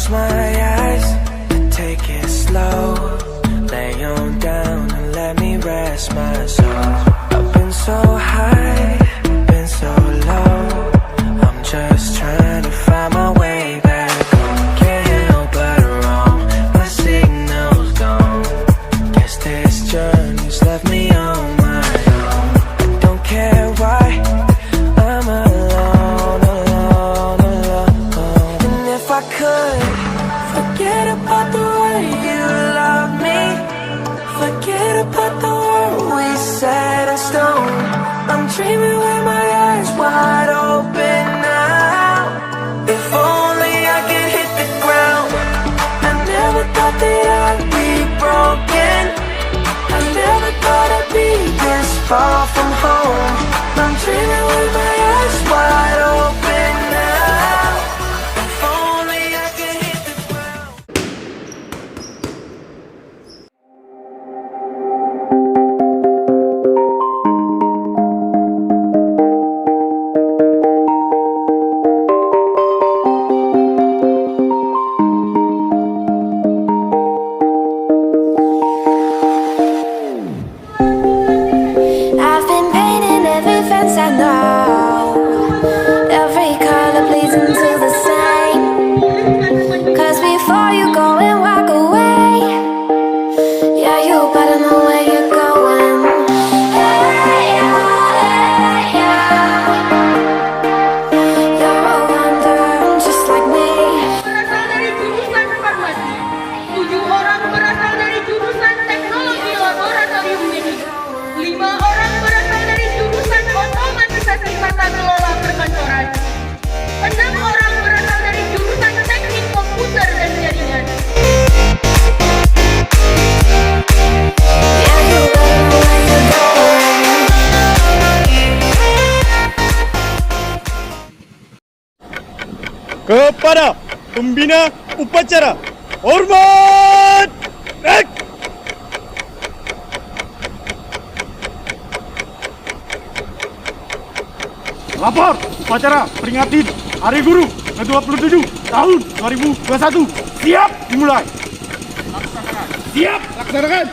close my eyes, but take it slow. Lay on down and let me rest my soul. I've been so high, been so low. I'm just trying to find my way back home. Can't help but wrong, my signal's gone. Guess this journey's left me on my own. I don't care why I'm alone, alone, alone. And if I could forget about the way you love me, forget about the word we set in stone. I'm dreaming with my eyes wide open now. If only I could hit the ground. I never thought that I'd be broken. I never thought I'd be this far from home. I'm dreaming with my eyes wide open now. If only I could hit the ground. I've been painting every fence I know, every color pleasing to the same. 'Cause before you go and walk away, yeah, you better know where you're going. Hey, yeah, yeah. You're a wanderer just like me. Berasal dari jurusan farmasi, 7 orang berasal dari jurusan teknologi laboratorium medis, 5 orang berasal dari jurusan otomatisasi tata kelola perkantoran, 6 orang berasal dari jurusan teknik komputer dan jaringan. Yeah, you better know where you're going. Kepada pembina upacara, hormat! Rek! Lapor upacara peringati Hari Guru ke-27 tahun 2021. Siap dimulai. Siap laksanakan.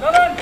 Jalan. Jalan.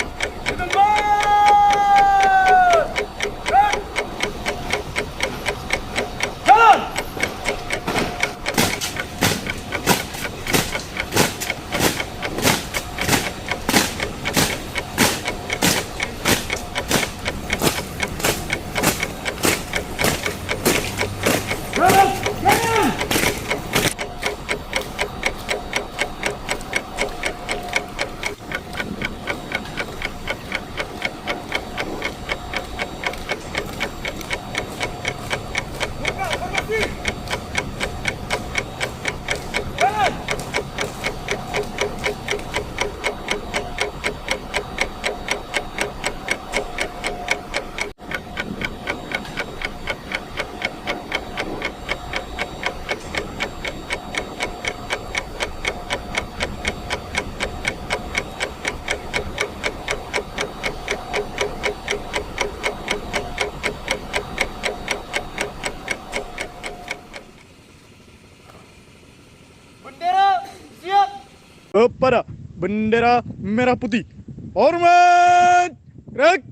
Kepada bendera merah putih, hormat! Rek!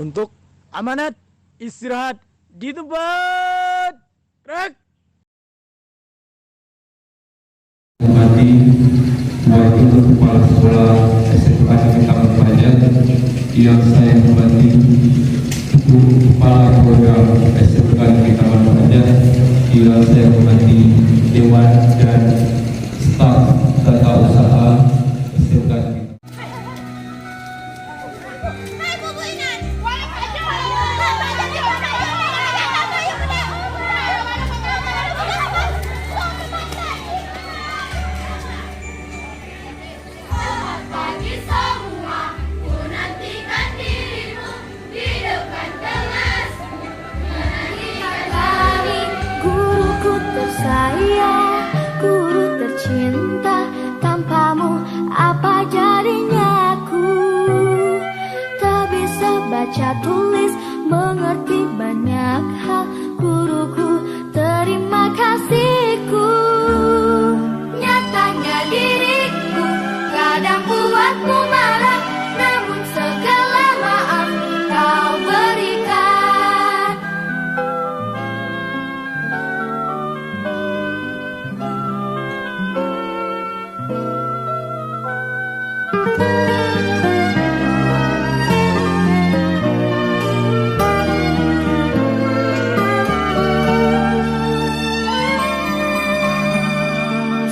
untuk amanat istirahat di tempat. Rek. Hormati Wakil Kepala Sekolah SMK Negeri Taman Pelajar yang saya hormati, Kepala Program SMK Negeri Taman Pelajar yang saya hormati, Dewan dan staf tata usaha SMK Negeri. Pagi semua, ku nantikan dirimu di depan kelasku. Menantikan kami, guruku tersayang, guru tercinta. Tanpamu apa jadinya aku? Tak bisa baca tulis, mengerti banyak hal. Guruku, terima kasihku. Nyatanya diriku kadang buatmu marah, namun segala maaf kau berikan.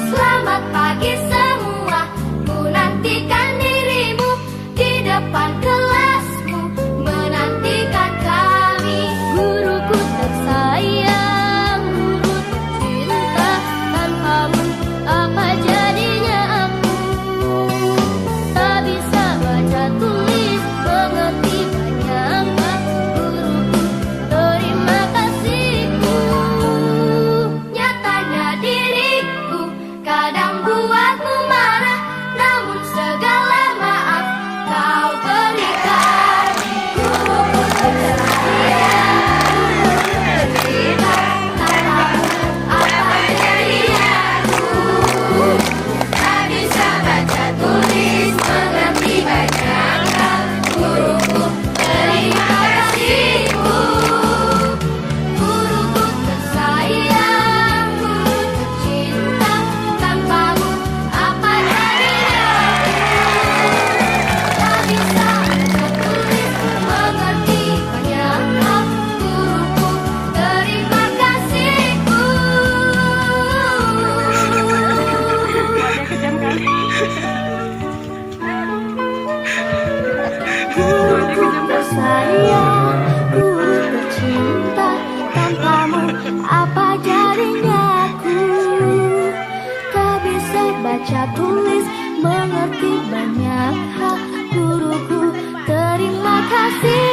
Selamat pagi semua, ku nantikan dirimu di depan kelasmu. Menantikan kami, guruku tersayang, guru tercinta. Tanpamu apa jadinya aku? Tak bisa baca tulis, mengerti banyak hal. Guruku, terima kasihku. Nyatanya diriku kadang buatmu marah, namun segala maaf kau berikan. Guruku tersayang, guru tercinta. Tanpamu apa jadinya aku? Tak bisa baca tulis, mengerti banyak hal. Guruku, terima kasihku. Guruku tersayang, guru tercinta. Tanpamu apa jadinya aku? Tak bisa baca tulis, mengerti banyak hal. Guruku, terima kasihku. Guruku tersayang, guru tercinta. Tanpamu apa jadinya aku? Tak bisa baca tulis, mengerti banyak hal. Guruku, terima kasih.